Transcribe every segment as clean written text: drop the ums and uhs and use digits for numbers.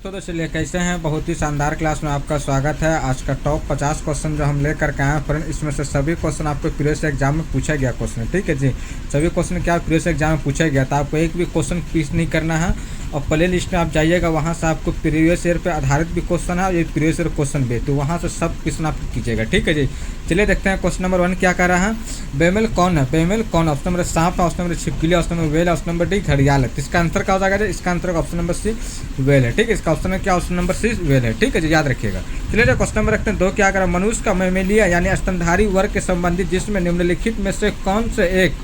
तो चलिए कैसे हैं। बहुत ही शानदार क्लास में आपका स्वागत है। आज का टॉप 50 क्वेश्चन जो हम लेकर के आए हैं फ्रेंड, इसमें से सभी क्वेश्चन आपको प्रीवियस एग्जाम में पूछा गया क्वेश्चन है। ठीक है जी, सभी क्वेश्चन क्या प्रीवियस एग्जाम में पूछा गया था। आपको एक भी क्वेश्चन पीस नहीं करना है और प्ले लिस्ट में आप जाइएगा, वहाँ से आपको प्रीवियस ईयर पे आधारित भी क्वेश्चन है और ये प्रीवियस ईयर क्वेश्चन भी, तो वहाँ से सब क्वेश्चन आप कीजिएगा। ठीक है जी, चलिए देखते हैं क्वेश्चन नंबर 1 क्या कर रहा है। बेमेल कौन है? बेमेल कौन? ऑप्शन नंबर सांप है, ऑप्शन नंबर छिपकली, option number whale, option number D घड़ियाल है। तो इसका आंसर क्या हो जाएगा? इसका answer option number C whale है। ठीक है, इसका ऑप्शन है क्या? ऑप्शन नंबर सी वेल है। ठीक है जी, याद रखिएगा। चलिए जो क्वेश्चन नंबर रखते हैं 2 क्या करा। मनुष्य का मैमेलिया यानी स्तनधारी वर्ग के संबंधित जिसमें निम्नलिखित में से कौन से एक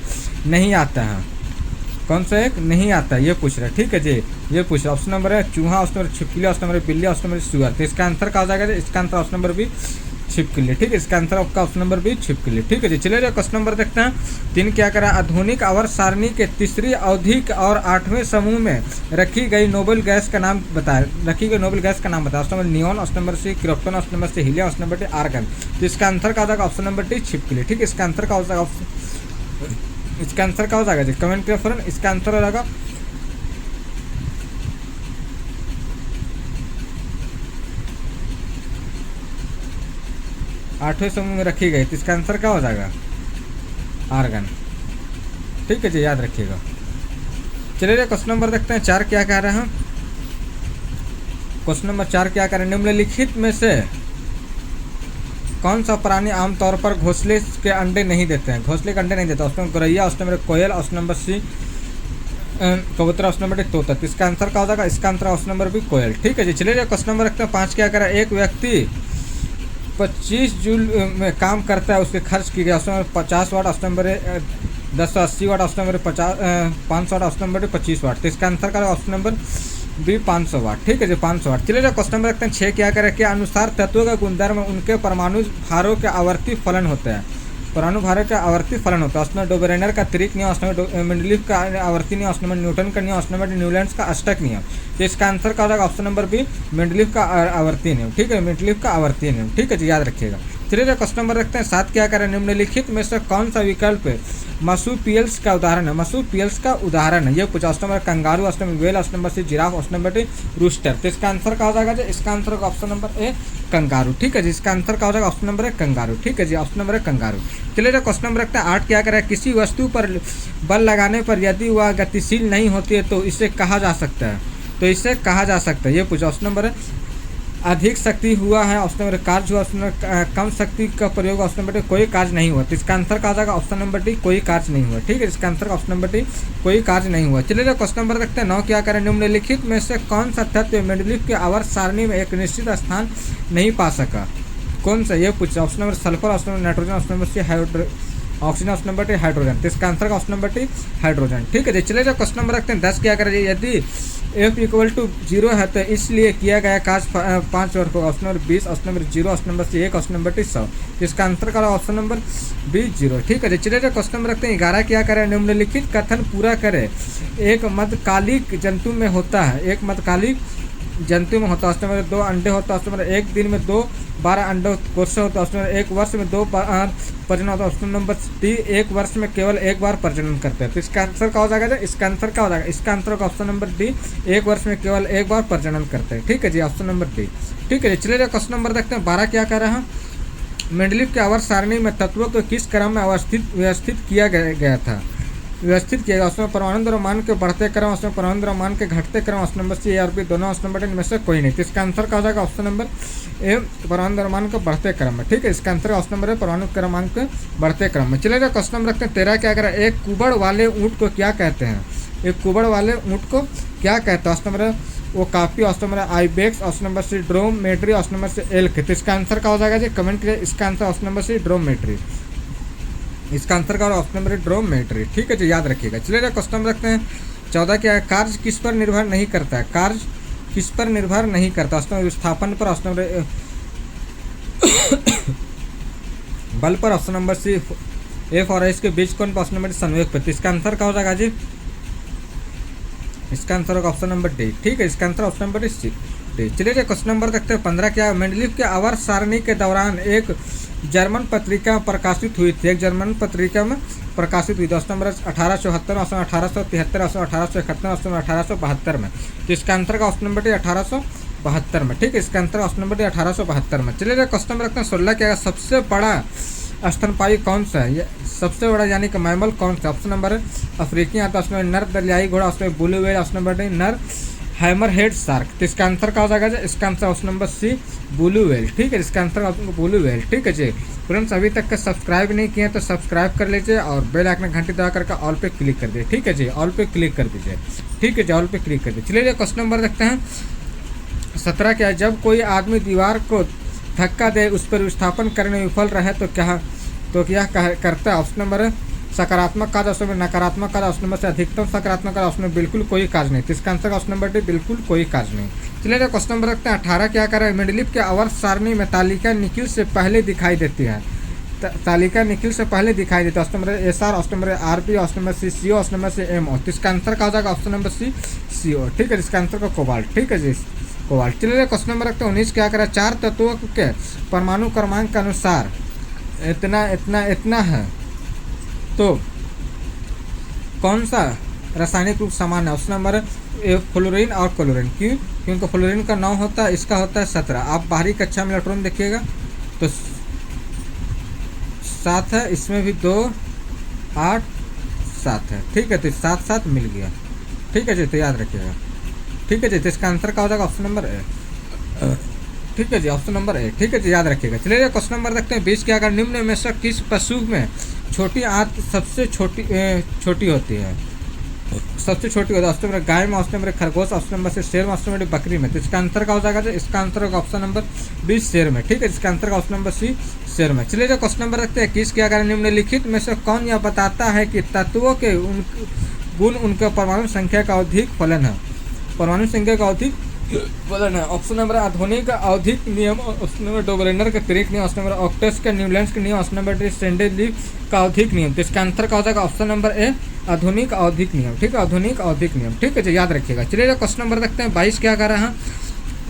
नहीं आता है? कौन सा एक नहीं आता है ये पूछ रहा है। ठीक है जी, ये पूछ रहा है। ऑप्शन नंबर है चूहा, ऑप्शन नंबर छिपकली, ऑप्शन नंबर बिल्ली, ऑप्शन नंबर सुअर। तो इसका आंसर क्या हो जाएगा? इसका आंसर ऑप्शन नंबर बी छिपकली। ठीक है, इसका आंसर आपका ऑप्शन नंबर बी छिपकली। ठीक है जी, चलिए जो क्वेश्चन नंबर देखते हैं 3 क्या करा। आधुनिक आवर्त सारणी के तीसरी अवधि और 8वें समूह में रखी गई नोबेल गैस का नाम बताए। रखी गई नोबेल गैस का नाम बताया। Option number neon, option number C krypton, option number C helium, option number D argon. तो इसका आंसर क्या हो जाएगा? ऑप्शन नंबर डी छिपकली। ठीक है, इसका आंसर क्या हो जाएगा? इसका आंसर क्या हो जाएगा जी? कमेंट करिए फ्रेंड। इसका आंसर हो जाएगा आठवें समूह में रखी गई। तो इसका आंसर क्या हो जाएगा? आर्गन। ठीक है जी, याद रखिएगा। चलिए क्वेश्चन नंबर देखते हैं 4 क्या कह रहे हैं। क्वेश्चन नंबर 4 क्या कह रहे हैं। निम्नलिखित में से कौन सा प्राणी आमतौर पर घोंसले के अंडे नहीं देते हैं? घोंसले के अंडे नहीं देता। ऑप्शन गौरैया, ऑप्शन नंबर कोयल, ऑप्शन नंबर सी कबूतर, ऑप्शन नंबर डी तोता। तो इसका आंसर क्या हो जाएगा? इसका आंसर ऑप्शन नंबर बी कोयल। ठीक है जी, चलिए क्वेश्चन नंबर रखते हैं 5 क्या कह रहा है। एक व्यक्ति 25 जूल में काम करता है, उसके खर्च की गई। ऑप्शन नंबर 50 वाट, ऑप्शन नंबर 1080 वाट, ऑप्शन नंबर 500 वाट, ऑप्शन नंबर 25 वाट। तो इसका आंसर का ऑप्शन नंबर बी 500 वाट। ठीक है जी, 500 वाट। चलिए जो क्वेश्चन नंबर रखते हैं 6 क्या करें। के अनुसार तत्वों का गुणधर्म उनके परमाणु भारों के आवर्ती फलन होते हैं। परमाणु भारों का आवर्ती फलन होता है। ऑप्शन नंबर डोबरेनर का त्रिक नियम, ऑप्शन नंबर मेंडलीफ का आवर्ती नियम, ऑप्शन नंबर न्यूटन का नियम, ऑप्शन नंबर न्यूलैंड का अष्टक नियम। तो इसका आंसर क्या हो जाएगा? ऑप्शन नंबर बी मेंडलीफ का आवर्ती नियम। ठीक है, मेंडलीफ का आवर्ती नियम। ठीक है जी, याद रखिएगा। चलिए जो क्वेश्चन नंबर रखते हैं 7 क्या करें। निम्नलिखित में से कौन सा विकल्प मसूपियल्स का उदाहरण है? मसूपियल्स का उदाहरण है ये कुछ। Option number kangaroo, option number whale, option number C giraffe, option number D rooster. तो इसका आंसर क्या हो जाएगा जी? इसका आंसर होगा ऑप्शन नंबर ए कंगारू। ठीक है जी, इसका आंसर क्या हो जाएगा? Option number A kangaroo. ठीक है जी, ऑप्शन नंबर ए कंगारू। चलिए जो क्वेश्चन नंबर रखते हैं 8 क्या करें। किसी वस्तु पर बल लगाने पर यदि वह गतिशील नहीं होती है तो इसे कहा जा सकता है। तो इसे कहा जा सकता है ये पूछा। ऑप्शन नंबर है अधिक शक्ति हुआ है, ऑप्शन नंबर कार्य हुआ, ऑप्शन नंबर कम शक्ति का प्रयोग, ऑप्शन नंबर डी कोई कार्य नहीं हुआ। तो इसका आंसर क्या हो जाएगा? ऑप्शन नंबर डी कोई कार्य नहीं हुआ। ठीक है, इसका आंसर ऑप्शन नंबर डी कोई कार्य नहीं हुआ। चलिए जो क्वेश्चन नंबर रखते हैं 9 क्या करें। निम्नलिखित में से कौन सा तत्व मेंडलीफ के आवर्त सारणी में एक निश्चित स्थान नहीं पा सका? कौन सा ये पूछा। Option number sulphur, option number nitrogen, option number C option number D hydrogen. तो इसका आंसर का ऑप्शन नंबर टी हाइड्रोजन। ठीक है जी, चलिए जो क्वेश्चन नंबर रखते हैं 10 क्या करें। यदि F = 0 है तो इसलिए किया गया कार्य 5 वर्ग होगा। Option number 20, option number 0, option number C 1, option number D 100। इसका आंसर का ऑप्शन नंबर बी 0। ठीक है जी, चलिए जो क्वेश्चन नंबर रखते हैं 11 क्या करें। निम्नलिखित कथन पूरा करें। एक मध्यकालिक जंतु में होता है। एक मध्यकालिक जंतु में होता है। ऑप्शन नंबर 2 अंडे होता है। ऑप्शन नंबर 1 दिन में 12 अंडे कोषे होता है। ऑप्शन नंबर 1 वर्ष में 2 प्रजनन होता है। ऑप्शन नंबर डी 1 वर्ष में केवल 1 बार प्रजनन करते हैं। तो इसका आंसर क्या हो जाएगा? इसका आंसर क्या हो जाएगा? इसका आंसर का ऑप्शन नंबर डी 1 वर्ष में केवल 1 बार प्रजनन करते हैं। ठीक है जी, ऑप्शन नंबर डी। ठीक है जी, चलिए क्वेश्चन नंबर देखते हैं 12 क्या कर रहे हैं। मेंडलीफ के आवर्त सारणी में तत्वों को किस क्रम में व्यवस्थित किया गया था? व्यवस्थित किया गया। उसमें परमाणु द्रव्यमान के बढ़ते क्रम, उसमें परमाणु द्रव्यमान के घटते क्रम, ऑप्शन नंबर सी और बी दोनों, ऑप्शन नंबर डी में से कोई नहीं। तो इसका आंसर क्या हो जाएगा? ऑप्शन नंबर ए परमाणु द्रव्यमान के बढ़ते क्रम में। ठीक है, इसका आंसर ऑप्शन नंबर है परमाणु क्रमांक के बढ़ते क्रम में। चलिए क्वेश्चन नंबर रखते हैं 13 क्या करें। एक कुबड़ वाले ऊँट को क्या कहते हैं? एक कुबड़ वाले ऊँट को क्या कहते हैं? ऑप्शन नंबर वो काफी, option number ibex, option number C dromedary, option number से एल्क। तो इसका आंसर क्या हो जाएगा जी? कमेंट करिए। इसका आंसर ऑप्शन नंबर सी ड्रोमेट्री। इसका आंसर का ऑप्शन नंबर ड्रोमेट्री। ठीक है जी, याद रखिएगा। चलिए क्वेश्चन नंबर रखते हैं 14 क्या है। कार्य किस पर निर्भर नहीं करता है? कार्य किस पर निर्भर नहीं करता? ऑप्शन नंबर विस्थापन पर, ऑप्शन नंबर बल पर, ऑप्शन नंबर सी F और S के बीच कोण पर, ऑप्शन नंबर संवेग पर। तो इसका आंसर क्या हो जाएगा जी? इसका आंसर होगा ऑप्शन नंबर डी। ठीक है, इसका आंसर ऑप्शन नंबर डी। चलिए क्वेश्चन नंबर देखते हैं 15 क्या है। मेंडलीफ के आवर्त सारणी के दौरान एक जर्मन पत्रिका में प्रकाशित हुई थी। एक जर्मन पत्रिका में प्रकाशित हुई थी। Option number 1874, option 1873, option 1871, option 1872 में। तो इसका आंसर का ऑप्शन नंबर डी 1872 1872 में, ठीक है। इसका आंसर ऑप्शन नंबर डी 1872 में। चलिए क्वेश्चन नंबर रखते हैं 16 क्या है, सबसे बड़ा स्तनपायी कौन सा है, ये सबसे बड़ा यानी कि मैमल कौन सा। ऑप्शन नंबर अफ्रीकी आता है, उसमें नर दरियाई घोड़ा, उसमें blue whale, option number D नर हैमरहेड शार्क। तो इसका आंसर क्या हो जाएगा, इसका answer option number C blue whale, ठीक है। इसका आंसर ऑप्शन ब्लू व्हेल, ठीक है जी। फ्रेंड्स अभी तक का सब्सक्राइब नहीं किए तो सब्सक्राइब कर लीजिए और बेल आइकन घंटी दबा करके ऑल पे क्लिक कर दीजिए, ठीक है जी। ऑल पे क्लिक कर दीजिए, ठीक है जी, ऑल पे क्लिक कर दीजिए। चलिए क्वेश्चन नंबर देखते हैं 17 क्या है, जब कोई आदमी दीवार को धक्का दे उस पर विस्थापन करने में विफल रहे तो क्या करता है। ऑप्शन नंबर सकारात्मक कार्य, ऑप्शन नंबर नकारात्मक कार्य, ऑप्शन नंबर से अधिकतम सकारात्मक कार्य, ऑप्शन बिल्कुल कोई कार्य नहीं। तो इसका आंसर ऑप्शन नंबर डी बिल्कुल कोई कार्य नहीं। चलिए क्वेश्चन नंबर रखते हैं 18 क्या कर रहा है, मेंडलीफ के आवर्त सारणी में तालिका निखिल से पहले दिखाई देती है। तालिका निखिल से पहले दिखाई देती है। Option number SR, option number RP, option number C CO, option number से MO। तो इसका आंसर क्या हो जाएगा, ऑप्शन नंबर सी CO, ठीक है। इसका आंसर का कोबाल्ट, ठीक है जी, कोबाल्ट। चलिए क्वेश्चन नंबर रखते हैं 19 क्या करा, 4 तत्वों के परमाणु क्रमांक के अनुसार इतना है तो कौन सा रासायनिक रूप समान है। ऑप्शन नंबर फ्लोरीन और क्लोरीन, क्योंकि फ्लोरीन का 9 होता है, इसका होता है 17। आप बाहरी कक्षा में इलेक्ट्रॉन देखिएगा तो 7 है, इसमें भी 2 8 7 है, ठीक है। तो 7 7 मिल गया, ठीक है जी, तो याद रखिएगा, ठीक है जी। तो इसका आंसर क्या हो जाएगा, ऑप्शन नंबर ए, ठीक है जी, ऑप्शन नंबर ए, ठीक है जी, याद रखिएगा। चलिए क्वेश्चन नंबर देखते हैं 20 क्या कर, निम्न में से किस पशु में छोटी आंत सबसे छोटी होती है, सबसे छोटी होती है। ऑप्शन नंबर गाय में, ऑप्शन नंबर खरगोश, ऑप्शन नंबर से शेर में, ऑप्शन नंबर बकरी में। तो इसका आंसर क्या हो जाएगा, इसका आंसर होगा ऑप्शन नंबर बी शेर में, ठीक है। इसका आंसर का ऑप्शन नंबर सी शेर में। चलिए क्वेश्चन नंबर रखते हैं 21 क्या करें, निम्नलिखित में से कौन यह बताता है कि तत्वों के गुण उनके परमाणु संख्या का अधिक फलन है, परमाणु संख्या का अधिक फलन है। ऑप्शन नंबर आधुनिक आवधिक नियम, ऑप्शन नंबर डोबरेनर का त्रिक नियम, ऑप्शन नंबर ऑक्टस का न्यूलैंड्स का नियम, ऑप्शन नंबर डी सेंडेलीव का आवधिक नियम। तो इसका आंसर क्या हो जाएगा, ऑप्शन नंबर ए आधुनिक आवधिक नियम, ठीक है, आधुनिक आवधिक नियम, ठीक है जी, याद रखिएगा। चलिए क्वेश्चन नंबर देखते हैं 22 क्या कर रहा है,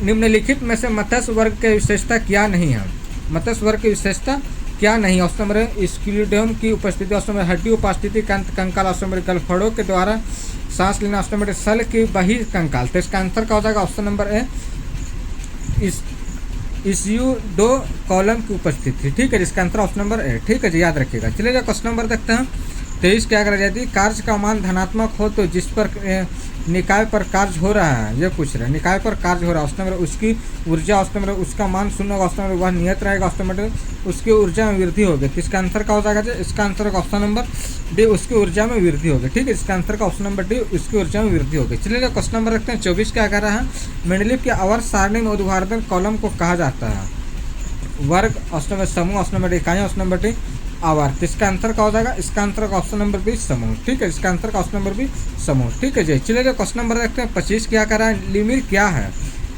निम्नलिखित में से मत्स्य वर्ग की विशेषता क्या नहीं है, मत्स्य वर्ग की विशेषता क्या नहीं। ऑप्शन नंबर स्क्यूलिडियम की उपस्थिति, ऑप्शन नंबर हड्डी उपस्थिति, कंकाल, ऑप्शन नंबर गलफड़ों के द्वारा सांस लेना, ऑप्शन नंबर सल की बही कंकाल। तो इसका आंसर क्या हो जाएगा, ऑप्शन नंबर ए इसयू 2 कॉलम की उपस्थिति, ठीक है। इसका आंसर ऑप्शन नंबर ए, ठीक है जी, याद रखिएगा। चलिए क्वेश्चन नंबर देखते हैं 23 क्या करा जाती है, कार्य का मान धनात्मक हो तो जिस पर निकाय पर कार्य हो रहा है, ये पूछ रहे हैं, निकाय पर कार्य हो रहा है, ऑप्शन नंबर उसकी ऊर्जा, ऑप्शन नंबर उसका मान 0 होगा, ऑप्शन नंबर वह नियत रहेगा, ऑप्शन नंबर उसकी ऊर्जा में वृद्धि होगी। तो इसका आंसर क्या हो जाएगा, इसका आंसर का ऑप्शन नंबर डी उसकी ऊर्जा में वृद्धि होगी, ठीक है। इसका आंसर का ऑप्शन नंबर डी उसकी ऊर्जा में वृद्धि होगी। चलिए क्वेश्चन नंबर रखते हैं 24 क्या कर रहा है, मेंडलीफ के आवर्त सारणी में ऊर्ध्वाधर कॉलम को कहा जाता है, वर्ग, ऑप्शन नंबर समूह, ऑप्शन नंबर डी इकाई, ऑप्शन नंबर डी आवर्त। इसका आंसर क्या हो जाएगा, इसका आंसर का ऑप्शन नंबर बी समूह, ठीक है। इसका आंसर का ऑप्शन नंबर बी समूह, ठीक है जी। चलिए क्वेश्चन नंबर देखते हैं 25 क्या कर रहा है, लिमिर क्या है,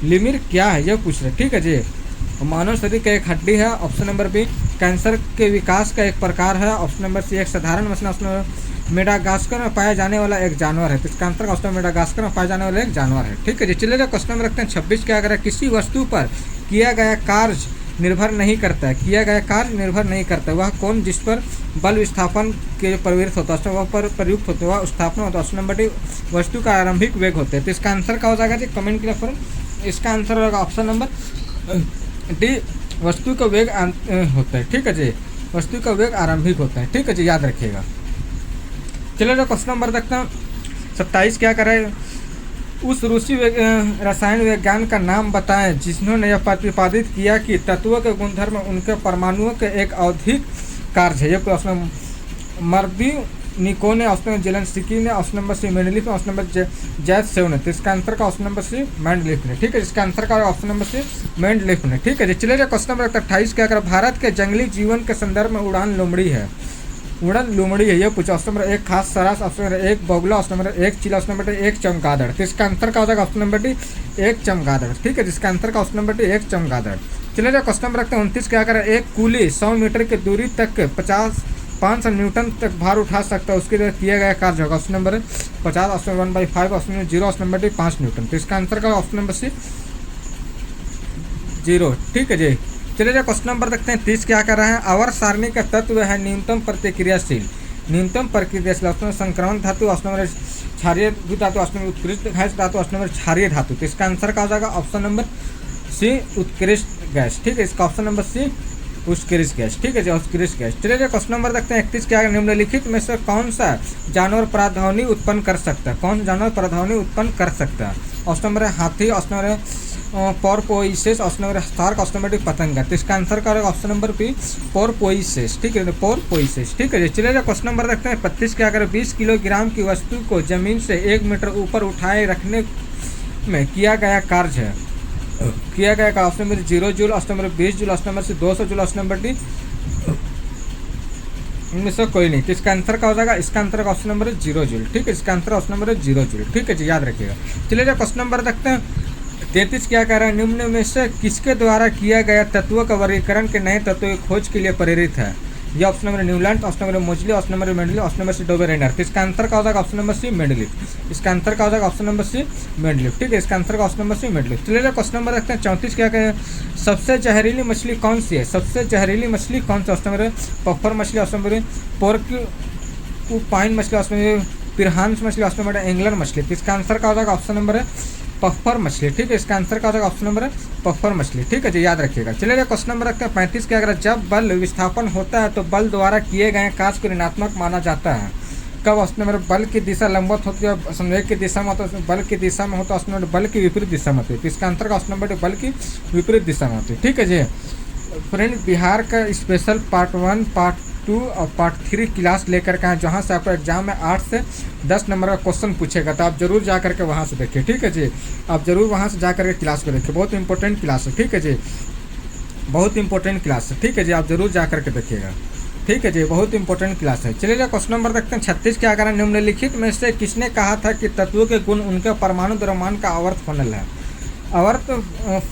लिमिर क्या है ये पूछ रहे, ठीक है जी। मानव शरीर का एक हड्डी है, ऑप्शन नंबर बी कैंसर के विकास का एक प्रकार है, ऑप्शन नंबर सी एक साधारण मसला, ऑप्शन नंबर मेडागास्कर में पाया जाने वाला एक जानवर है। तो इसका आंसर का ऑप्शन मेडागास्कर में पाया जाने वाला एक जानवर है, ठीक है जी। चलिए क्वेश्चन नंबर रखते हैं 26 क्या कर रहा है, किसी वस्तु पर किया गया कार्य निर्भर नहीं करता है, किया गया कार्य निर्भर नहीं करता है, वह कौन जिस पर बल विस्थापन के प्रवृत्त होता है, वह पर प्रयुक्त होता है, वह स्थापना होता है। ऑप्शन नंबर डी वस्तु का आरंभिक वेग होता है। तो इसका आंसर क्या हो जाएगा जी, कमेंट किया फॉर, इसका आंसर होगा ऑप्शन नंबर डी वस्तु का वेग होता है, ठीक है जी, वस्तु का वेग आरंभिक होता है, ठीक है जी, याद रखिएगा। चलिए क्वेश्चन नंबर देखते हैं 27 क्या कर रहा है, उस रूसी रसायन विज्ञान का नाम बताएं जिन्होंने यह प्रतिपादित किया कि तत्वों के गुणधर्म उनके परमाणुओं के एक आवधिक कार्य है। ये ऑप्शन मर्दी निको ने, ऑप्शन नंबर जेलेंस्की ने, ऑप्शन नंबर सी मेंडलीफ ने, ऑप्शन नंबर जैतसेव ने। तो इसका आंसर का ऑप्शन नंबर सी मेंडलीफ ने, ठीक है। इसका आंसर का ऑप्शन नंबर सी मेंडलीफ ने, ठीक है। चलिए क्वेश्चन नंबर 28 क्या कर, भारत के जंगली जीवन के संदर्भ में उड़ान लोमड़ी है, उड़न लुमड़ी है, ये पूछा। ऑप्शन नंबर 1 खास सरास, ऑप्शन नंबर 1 बगुला, ऑप्शन नंबर 1 चीला, ऑप्शन नंबर 1 चमगादड़। तो इसका आंसर क्या हो जाएगा, ऑप्शन नंबर डी 1 चमगादड़, ठीक है। जिसका आंसर का ऑप्शन नंबर डी 1 चमगादड़। चलिए क्वेश्चन नंबर रखते हैं 29 क्या करें, एक कूली 100 मीटर की दूरी तक 500 न्यूटन तक भार उठा सकता है, उसके लिए किया गया कार्य होगा। Option number 50, option 1/5, option number 0, option number D 5 Newton. तो इसका आंसर का ऑप्शन नंबर सी 0, ठीक है जी। चलिए क्वेश्चन नंबर देखते हैं 30 क्या कर रहे हैं, आवर्त सारणी का तत्व है न्यूनतम प्रतिक्रियाशील, न्यूनतम प्रतिक्रियाशील, ऑप्शन संक्रमण धातु, ऑप्शन नंबर क्षारीय धातु, ऑप्शन नंबर उत्कृष्ट गैस धातु, ऑप्शन नंबर क्षारीय धातु। तो इसका आंसर क्या हो जाएगा? ऑप्शन नंबर सी उत्कृष्ट गैस। ठीक है, इसका ऑप्शन नंबर सी उत्कृष्ट गैस। ठीक है जी, उत्कृष्ट गैस। चलिए क्वेश्चन नंबर देखते हैं 31 क्या है? निम्नलिखित में से कौन सा जानवर परागध्वनि उत्पन्न कर सकता है? कौन जानवर परागध्वनि उत्पन्न कर सकता है? ऑप्शन नंबर है हाथी, ऑप्शन नंबर है porpoises, option number shark, option number पतंगा। तो इसका आंसर क्या होगा? Option number B porpoises. ठीक है, पोरपोइसेस। ठीक है जी, चलिए क्वेश्चन नंबर देखते हैं 25 क्या करें? 20 किलोग्राम की वस्तु को जमीन से 1 मीटर ऊपर उठाए रखने में किया गया कार्य है, किया गया का option number 0 joule, option number 20 joule, option number 200 joule, option number D इनमें से कोई नहीं। तो इसका आंसर क्या हो जाएगा? इसका आंसर का ऑप्शन नंबर है 0 जूल। ठीक है, इसका आंसर ऑप्शन नंबर है 0 जूल। ठीक है जी, याद रखिएगा। चलिए क्वेश्चन नंबर देखते हैं 33 क्या कह रहा है? निम्न में से किसके द्वारा किया गया तत्वों का वर्गीकरण के नए तत्वों की खोज के लिए प्रेरित है? ये option number Newland, option number Moseley, option number Mendeleev, option number C Dobereiner. तो इसका आंसर क्या हो जाएगा? Option number C Mendeleev. इसका आंसर क्या हो जाएगा? Option number C Mendeleev. ठीक है, इसका आंसर का ऑप्शन नंबर सी मेंडलीफ। चलिए क्वेश्चन नंबर रखते हैं 34 क्या कहें? सबसे जहरीली मछली कौन सी है? सबसे जहरीली मछली कौन सी? ऑप्शन नंबर पफ्फर मछली, ऑप्शन नंबर पोर्क्यूपाइन मछली, ऑप्शन नंबर पिरहान्स मछली, ऑप्शन नंबर इंग्लैंड मछली। तो इसका आंसर क्या हो जाएगा? ऑप्शन नंबर है पफ्फर मछली। ठीक है, इसका आंसर क्या हो जाएगा? ऑप्शन नंबर है पफ्फर मछली। ठीक है जी, याद रखिएगा। चलिए क्वेश्चन नंबर रखते हैं 35 क्या अगर जब बल विस्थापन होता है तो बल द्वारा किए गए कार्य को ऋणात्मक माना जाता है? कब? ऑप्शन नंबर बल की दिशा लंबवत होती है, संवेग की दिशा में होता है, बल की दिशा में होता है, ऑप्शन नंबर बल की विपरीत दिशा में होती है। तो इसका आंसर का ऑप्शन नंबर बल की विपरीत दिशा में होती है। ठीक है जी फ्रेंड, बिहार का स्पेशल पार्ट 1, पार्ट 2 और पार्ट 3 क्लास लेकर के आए, जहाँ से आपको एग्जाम में 8 से 10 नंबर का क्वेश्चन पूछेगा। तो आप जरूर जा करके वहाँ से देखिए। ठीक है जी, आप जरूर वहाँ से जा करके क्लास को देखिए, बहुत इंपॉर्टेंट क्लास है। ठीक है जी, बहुत इंपॉर्टेंट क्लास है। ठीक है जी, आप जरूर जा करके देखिएगा। ठीक है जी, बहुत इंपॉर्टेंट क्लास है। चलिए क्वेश्चन नंबर देखते हैं 36 क्या करें? निम्नलिखित में से किसने कहा था कि तत्वों के गुण उनके परमाणु द्रव्यमान का आवर्त फलन है? आवर्त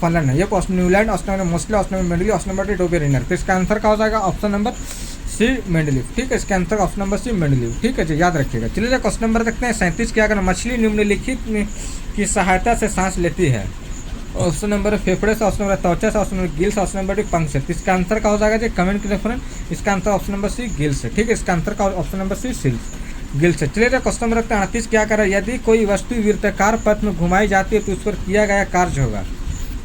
फलन है। ये option Newland, option number Moseley, option number Mendeleev, option number Dobereiner. तो इसका आंसर क्या हो जाएगा? Option number C Mendeleev. ठीक है, इसका answer option number C Mendeleev. ठीक है जी, याद रखिएगा। चलिए क्वेश्चन नंबर देखते हैं 37 क्या करें? मछली निम्नलिखित में की सहायता से सांस लेती है? ऑप्शन नंबर फेफड़े से, ऑप्शन नंबर त्वचा से, option number gills, option number पंख से। तो इसका आंसर क्या हो जाएगा जी? कमेंट कीजिए फ्रेंड। इसका answer option number C gills है। ठीक है, इसका आंसर का ऑप्शन नंबर सी गिल्स से। चलिए क्वेश्चन नंबर रखते हैं 38 क्या करें? यदि कोई वस्तु वृत्ताकार पथ में घुमाई जाती है तो उस पर किया गया कार्य होगा,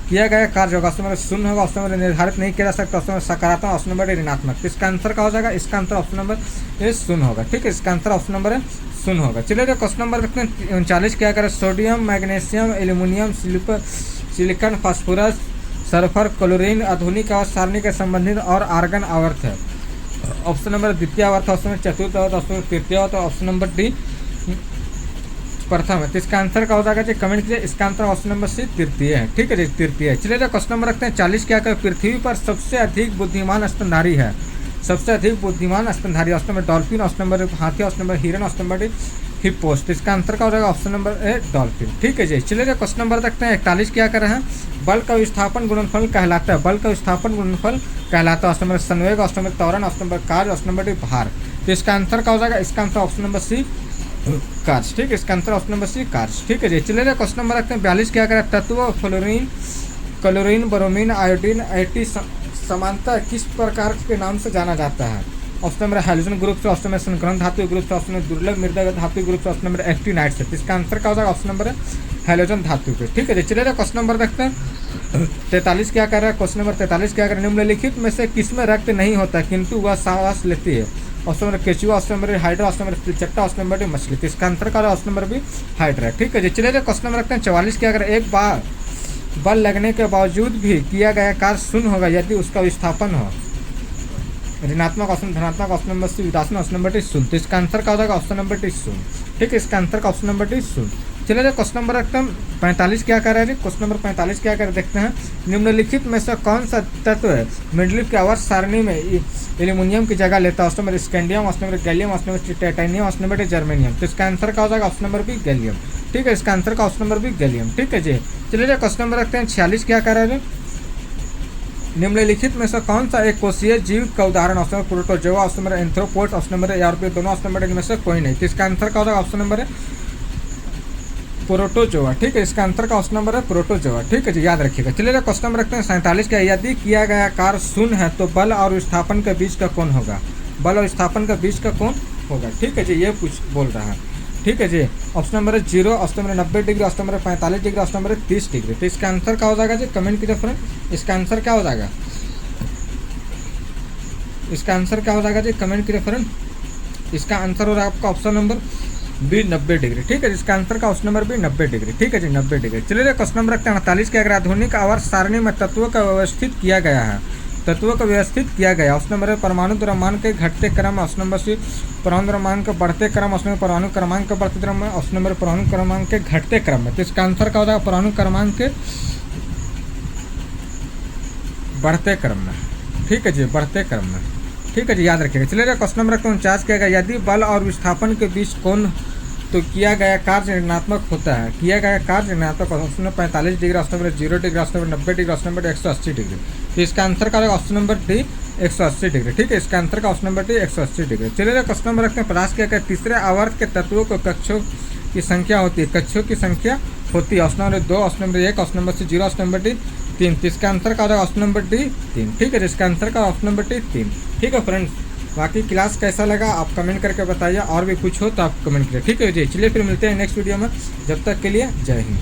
किया गया कार्य होगा। ऑप्शन नंबर शून्य होगा, ऑप्शन नंबर निर्धारित नहीं किया जा सकता, ऑप्शन नंबर सकारात्मक, ऑप्शन नंबर ऋणात्मक। तो इसका आंसर क्या हो जाएगा? इसका आंसर ऑप्शन नंबर ए शून्य होगा। ठीक है, इसका आंसर ऑप्शन नंबर है शून्य होगा। चलिए क्वेश्चन नंबर देखते हैं 39 क्या करें? Sodium, magnesium, aluminium, silicon, phosphorus, sulphur, chlorine आधुनिक आवर्त सारणी के संबंधित और आर्गन आवर्त है। ऑप्शन नंबर द्वितीय आवर्त, ऑप्शन नंबर चतुर्थ आवर्त, ऑप्शन नंबर तृतीय आवर्त, ऑप्शन नंबर डी प्रथम है। तो इसका आंसर क्या हो जाएगा जी? कमेंट कीजिए। इसका आंसर ऑप्शन नंबर सी तृतीय है। ठीक है जी, तृतीय है। चलिए क्वेश्चन नंबर रखते हैं 40 क्या करें? पृथ्वी पर सबसे अधिक बुद्धिमान स्तनधारी है? सबसे अधिक बुद्धिमान स्तनधारी, option number dolphin, option number हाथी, ऑप्शन नंबर हिरन, ऑप्शन नंबर डी हिप्पोस। तो इसका आंसर क्या हो जाएगा? Option number A dolphin. ठीक है जी, चलिए क्वेश्चन नंबर देखते हैं 41 क्या कर रहे हैं? बल का विस्थापन गुणनफल कहलाता है? बल का विस्थापन गुणनफल कहलाता है? ऑप्शन नंबर संवेग, ऑप्शन नंबर त्वरण, ऑप्शन नंबर कार्य, ऑप्शन नंबर डी भार। तो इसका आंसर क्या हो जाएगा? इसका आंसर ऑप्शन नंबर सी कार्स। ठीक है, इसका आंसर ऑप्शन नंबर सी कार्स। ठीक है जी, चलिए क्वेश्चन नंबर रखते हैं 42 क्या करें? तत्व fluorine, chlorine, bromine, iodine, eighty समानता किस प्रकार के नाम से जाना जाता है? ऑप्शन नंबर हाइड्रोजन ग्रुप से, ऑप्शन नंबर संकरण धातु ग्रुप से, ऑप्शन नंबर दुर्लभ मृदा धातु ग्रुप से, ऑप्शन नंबर एक्टिनाइट से। इसका आंसर क्या हो जाएगा? ऑप्शन नंबर है हाइड्रोजन धातु पे। ठीक है जी, चलिए क्वेश्चन नंबर देखते हैं 43 क्या कर रहा है? क्वेश्चन नंबर 43 क्या कर रहा है? निम्नलिखित में से किसमें रक्त नहीं होता किंतु वह सांस लेती है? ऑप्शन नंबर केचुआ, option number hydra, option number तिलचट्टा, ऑप्शन नंबर मछली। तो इसका आंसर क्या है? Option number B hydra. ठीक है जी, चलिए क्वेश्चन नंबर रखते हैं 44 क्या करें? एक बार बल लगने के बावजूद भी किया गया कार्य शून्य होगा यदि उसका विस्थापन हो ऋणात्मक, ऑप्शन धनात्मक, ऑप्शन नंबर सी विदात्मक, ऑप्शन नंबर डी शून्य। तो इसका आंसर क्या हो जाएगा? ऑप्शन नंबर डी शून्य। ठीक है, इसका आंसर का ऑप्शन नंबर डी शून्य। चलिए क्वेश्चन नंबर रखते हैं 45 क्या कर रहे हैं? क्वेश्चन नंबर 45 क्या कर देखते हैं? निम्नलिखित में से कौन सा तत्व है मेंडलीफ के आवर्त सारणी में एल्यूमिनियम की जगह लेता है? Option number scandium, option number gallium, option number titanium, option number germanium. तो इसका आंसर क्या हो जाएगा? Option number B gallium. ठीक है, इसका आंसर का ऑप्शन नंबर बी गैलियम। ठीक है जी, चलिए क्वेश्चन नंबर रखते हैं 46 क्या कर रहे हैं? निम्नलिखित में से कौन सा एक कोषीय जीव का उदाहरण? Option number protozoa, option number arthropod, option number यूरोपीय दोनों, ऑप्शन नंबर इनमें से कोई नहीं। तो इसका आंसर क्या होगा? ऑप्शन नंबर है प्रोटोजोआ। ठीक है, इसका आंसर का ऑप्शन नंबर है प्रोटोजोआ। ठीक है जी, याद रखिएगा। चलिए क्वेश्चन नंबर रखते हैं 47 का यदि किया गया कार्य शून्य है तो बल और विस्थापन के बीच का कौन होगा? बल और विस्थापन के बीच का कौन होगा? ठीक है जी, ये बोल रहा है। ठीक है जी। ऑप्शन नंबर है 0, option number 90 degree, option number 45 degree, option number 30 degree. तो इसका आंसर क्या हो जाएगा जी, कमेंट कीजिए फ्रेंड, इसका आंसर क्या हो जाएगा, इसका आंसर क्या हो जाएगा जी, कमेंट कीजिए फ्रेंड। इसका आंसर हो रहा है आपका ऑप्शन नंबर बी 90 डिग्री। ठीक है, इसका आंसर का ऑप्शन नंबर बी 90 डिग्री। ठीक है जी, 90 डिग्री। चलिए क्वेश्चन नंबर रखते हैं 48 के, अगर आधुनिक आवर्त सारणी में तत्वों का व्यवस्थित किया गया है, तत्वों को व्यवस्थित किया गया। ऑप्शन नंबर है परमाणु द्रव्यमान के घटते क्रम, ऑप्शन नंबर सी परमाणु द्रव्यमान के बढ़ते क्रम, ऑप्शन नंबर परमाणु क्रमांक के बढ़ते क्रम में, ऑप्शन नंबर परमाणु क्रमांक के घटते क्रम में। तो इसका आंसर क्या हो जाएगा, परमाणु क्रमांक के बढ़ते क्रम में। ठीक है जी, बढ़ते क्रम में। ठीक है जी, याद रखिएगा। चलिए क्वेश्चन नंबर 49 किया गया, यदि बल और विस्थापन के बीच कोण तो किया गया कार्य ऋणात्मक होता है, किया गया कार्य ऋणात्मक। Option number 45 degree, option number 0 degree, option number 90 degree, option number 180 degree. तो इसका आंसर का ऑप्शन नंबर डी 180 डिग्री। ठीक है, इसका आंसर का ऑप्शन नंबर डी 180 डिग्री। चलिए क्वेश्चन नंबर रखते हैं 50 किया गया, तीसरे आवर्त के तत्वों को कक्षों की संख्या होती है, कक्षों की संख्या होती है। Option number 2, option number 1, option number 0, option number D 3। तो इसका आंसर का ऑप्शन नंबर डी 3। ठीक है, इसका आंसर का ऑप्शन नंबर डी 3। ठीक है फ्रेंड्स, बाकी क्लास कैसा लगा आप कमेंट करके बताइए, और भी कुछ हो तो आप कमेंट करिए। ठीक है जी, चलिए फिर मिलते हैं नेक्स्ट वीडियो में, जब तक के लिए जय हिंद।